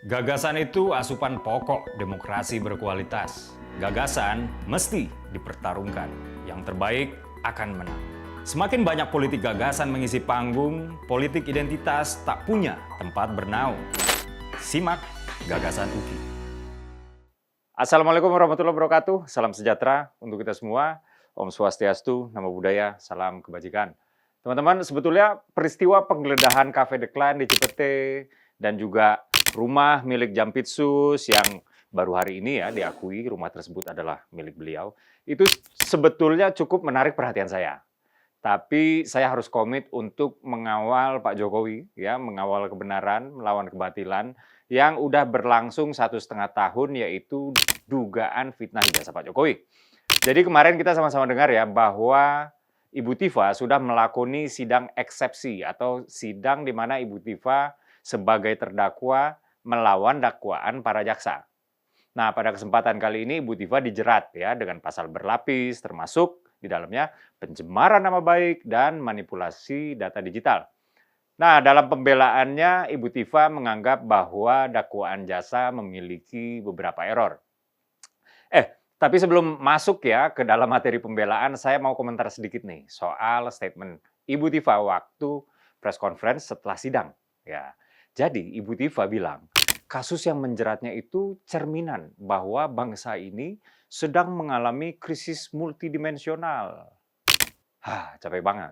Gagasan itu asupan pokok demokrasi berkualitas. Gagasan mesti dipertarungkan. Yang terbaik akan menang. Semakin banyak politik gagasan mengisi panggung, politik identitas tak punya tempat bernaung. Simak Gagasan UKI. Assalamualaikum warahmatullahi wabarakatuh. Salam sejahtera untuk kita semua. Om Swastiastu, Namo Buddhaya, salam kebajikan. Teman-teman, sebetulnya peristiwa penggeledahan Cafe The Clan di Cipete dan juga rumah milik Jampitsus yang baru hari ini ya diakui rumah tersebut adalah milik beliau, itu sebetulnya cukup menarik perhatian saya. Tapi saya harus komit untuk mengawal Pak Jokowi, ya, mengawal kebenaran, melawan kebatilan yang udah berlangsung 1,5 tahun, yaitu dugaan fitnah ijazah Pak Jokowi. Jadi kemarin kita sama-sama dengar ya bahwa Ibu Tifa sudah melakoni sidang eksepsi atau sidang di mana Ibu Tifa sebagai terdakwa melawan dakwaan para jaksa. Nah, pada kesempatan kali ini Ibu Tifa dijerat ya dengan pasal berlapis, termasuk di dalamnya pencemaran nama baik dan manipulasi data digital. Nah, dalam pembelaannya Ibu Tifa menganggap bahwa dakwaan jasa memiliki beberapa error. Tapi sebelum masuk ya ke dalam materi pembelaan, saya mau komentar sedikit nih soal statement Ibu Tifa waktu press conference setelah sidang. Ya, jadi Ibu Tifa bilang, kasus yang menjeratnya itu cerminan bahwa bangsa ini sedang mengalami krisis multidimensional. Capek banget.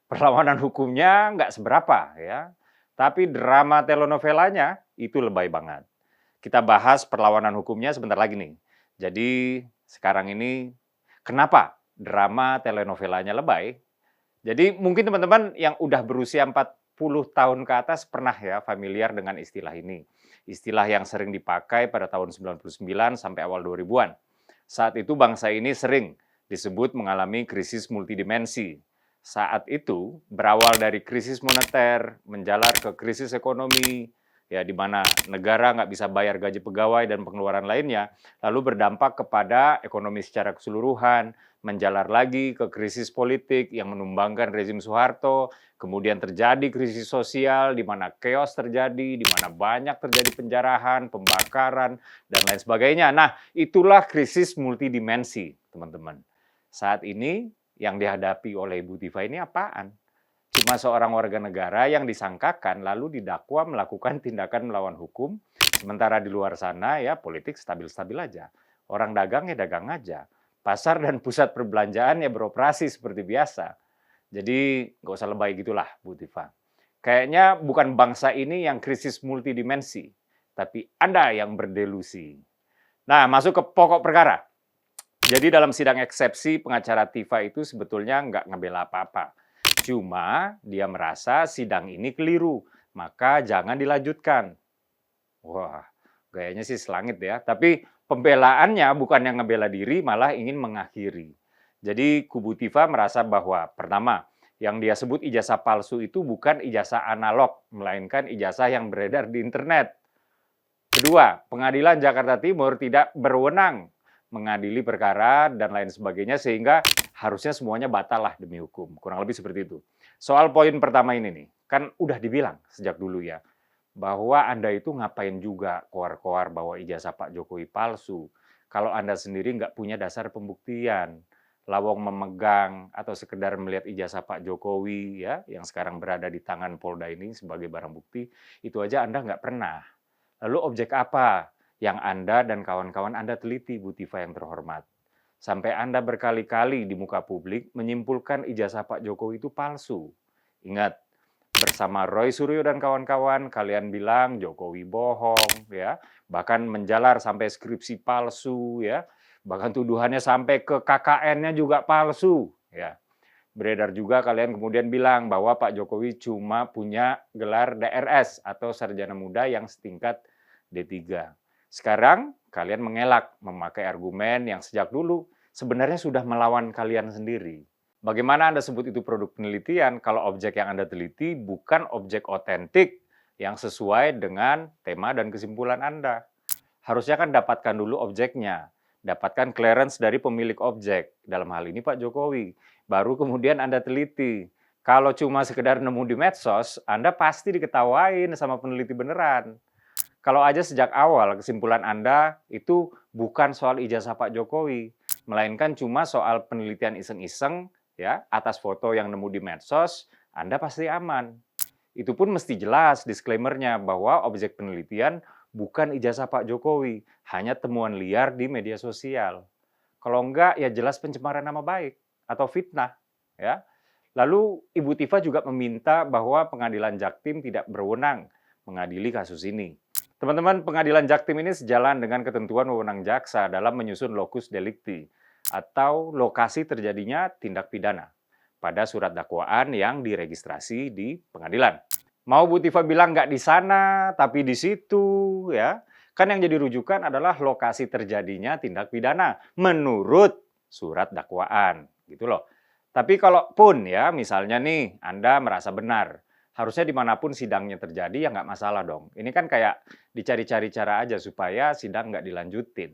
Perlawanan hukumnya nggak seberapa ya, tapi drama telenovelanya itu lebay banget. Kita bahas perlawanan hukumnya sebentar lagi nih. Jadi sekarang ini kenapa drama telenovelanya lebay? Jadi mungkin teman-teman yang udah berusia 40 tahun ke atas pernah ya familiar dengan istilah ini. Istilah yang sering dipakai pada tahun 99 sampai awal 2000-an. Saat itu bangsa ini sering disebut mengalami krisis multidimensi. Saat itu berawal dari krisis moneter, menjalar ke krisis ekonomi, ya di mana negara nggak bisa bayar gaji pegawai dan pengeluaran lainnya, lalu berdampak kepada ekonomi secara keseluruhan, menjalar lagi ke krisis politik yang menumbangkan rezim Soeharto, kemudian terjadi krisis sosial di mana chaos terjadi, di mana banyak terjadi penjarahan, pembakaran, dan lain sebagainya. Nah, itulah krisis multidimensi, teman-teman. Saat ini yang dihadapi oleh Ibu Tifa ini apaan? Cuma seorang warga negara yang disangkakan lalu didakwa melakukan tindakan melawan hukum, sementara di luar sana ya politik stabil-stabil aja. Orang dagang ya dagang aja. Pasar dan pusat perbelanjaan ya beroperasi seperti biasa. Jadi nggak usah lebay gitulah Bu Tifa. Kayaknya bukan bangsa ini yang krisis multidimensi, tapi Anda yang berdelusi. Nah, masuk ke pokok perkara. Jadi dalam sidang eksepsi, pengacara Tifa itu sebetulnya nggak ngebela apa-apa. Cuma dia merasa sidang ini keliru, maka jangan dilanjutkan. Wah, gayanya sih selangit ya. Tapi pembelaannya bukan yang ngebela diri, malah ingin mengakhiri. Jadi kubu Tifa merasa bahwa pertama, yang dia sebut ijazah palsu itu bukan ijazah analog, melainkan ijazah yang beredar di internet. Kedua, Pengadilan Jakarta Timur tidak berwenang mengadili perkara dan lain sebagainya, sehingga harusnya semuanya batal lah demi hukum. Kurang lebih seperti itu. Soal poin pertama ini nih, kan udah dibilang sejak dulu ya, bahwa Anda itu ngapain juga koar-koar bahwa ijazah Pak Jokowi palsu, kalau Anda sendiri nggak punya dasar pembuktian. Lawong memegang atau sekedar melihat ijazah Pak Jokowi ya, yang sekarang berada di tangan Polda ini sebagai barang bukti, itu aja Anda nggak pernah. Lalu objek apa yang Anda dan kawan-kawan Anda teliti, Bu Tifa yang terhormat? Sampai Anda berkali-kali di muka publik menyimpulkan ijazah Pak Jokowi itu palsu. Ingat, bersama Roy Suryo dan kawan-kawan, kalian bilang Jokowi bohong, ya, bahkan menjalar sampai skripsi palsu, ya, bahkan tuduhannya sampai ke KKN-nya juga palsu, ya. Beredar juga kalian kemudian bilang bahwa Pak Jokowi cuma punya gelar DRS atau sarjana muda yang setingkat D3. Sekarang kalian mengelak memakai argumen yang sejak dulu sebenarnya sudah melawan kalian sendiri. Bagaimana Anda sebut itu produk penelitian kalau objek yang Anda teliti bukan objek otentik yang sesuai dengan tema dan kesimpulan Anda? Harusnya kan dapatkan dulu objeknya, dapatkan clearance dari pemilik objek, dalam hal ini Pak Jokowi. Baru kemudian Anda teliti. Kalau cuma sekedar nemu di medsos, Anda pasti diketawain sama peneliti beneran. Kalau aja sejak awal kesimpulan Anda itu bukan soal ijazah Pak Jokowi, melainkan cuma soal penelitian iseng-iseng ya atas foto yang nemu di medsos, Anda pasti aman. Itu pun mesti jelas disclaimer-nya bahwa objek penelitian bukan ijazah Pak Jokowi, hanya temuan liar di media sosial. Kalau enggak, ya jelas pencemaran nama baik atau fitnah. Ya. Lalu Ibu Tifa juga meminta bahwa pengadilan Jaktim tidak berwenang mengadili kasus ini. Teman-teman, pengadilan Jaktim ini sejalan dengan ketentuan wewenang jaksa dalam menyusun locus delicti atau lokasi terjadinya tindak pidana pada surat dakwaan yang diregistrasi di pengadilan. Mau Bu Tifa bilang nggak di sana, tapi di situ, ya. Kan yang jadi rujukan adalah lokasi terjadinya tindak pidana menurut surat dakwaan, gitu loh. Tapi kalaupun ya, misalnya nih, Anda merasa benar, harusnya dimanapun sidangnya terjadi ya nggak masalah dong. Ini kan kayak dicari-cari cara aja supaya sidang nggak dilanjutin.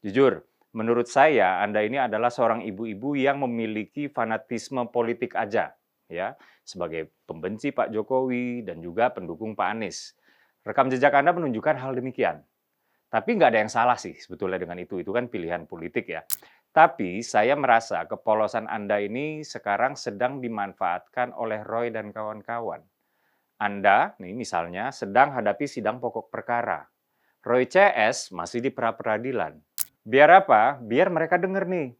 Jujur, menurut saya Anda ini adalah seorang ibu-ibu yang memiliki fanatisme politik aja, ya, sebagai pembenci Pak Jokowi dan juga pendukung Pak Anies. Rekam jejak Anda menunjukkan hal demikian. Tapi nggak ada yang salah sih sebetulnya dengan itu kan pilihan politik ya. Tapi saya merasa kepolosan Anda ini sekarang sedang dimanfaatkan oleh Roy dan kawan-kawan. Anda, nih misalnya, sedang hadapi sidang pokok perkara. Roy CS masih di pra-peradilan. Biar apa? Biar mereka dengar nih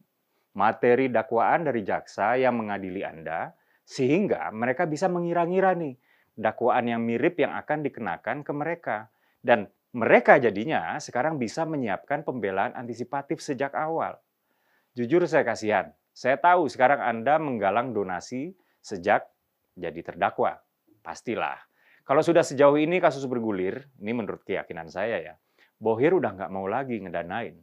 materi dakwaan dari jaksa yang mengadili Anda, sehingga mereka bisa mengira-ngira nih dakwaan yang mirip yang akan dikenakan ke mereka. Dan mereka jadinya sekarang bisa menyiapkan pembelaan antisipatif sejak awal. Jujur saya kasihan. Saya tahu sekarang Anda menggalang donasi sejak jadi terdakwa. Pastilah. Kalau sudah sejauh ini kasus bergulir, ini menurut keyakinan saya ya, Bohir udah nggak mau lagi ngedanain.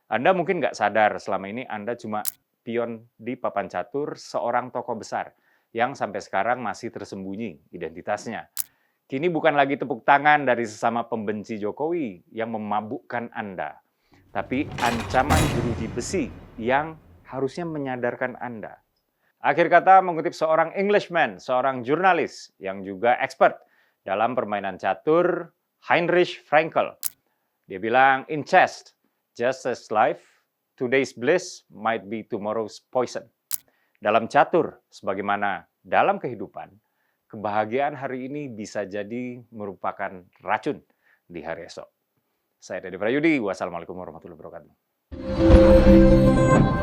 Anda mungkin nggak sadar selama ini Anda cuma pion di papan catur seorang tokoh besar yang sampai sekarang masih tersembunyi identitasnya. Kini bukan lagi tepuk tangan dari sesama pembenci Jokowi yang memabukkan Anda, tapi ancaman jeruji besi yang harusnya menyadarkan Anda. Akhir kata mengutip seorang Englishman, seorang jurnalis yang juga expert dalam permainan catur, Heinrich Fraenkel. Dia bilang, in chess, just as life, today's bliss might be tomorrow's poison. Dalam catur, sebagaimana dalam kehidupan, kebahagiaan hari ini bisa jadi merupakan racun di hari esok. Saya Dede Prayudi, wassalamualaikum warahmatullahi wabarakatuh.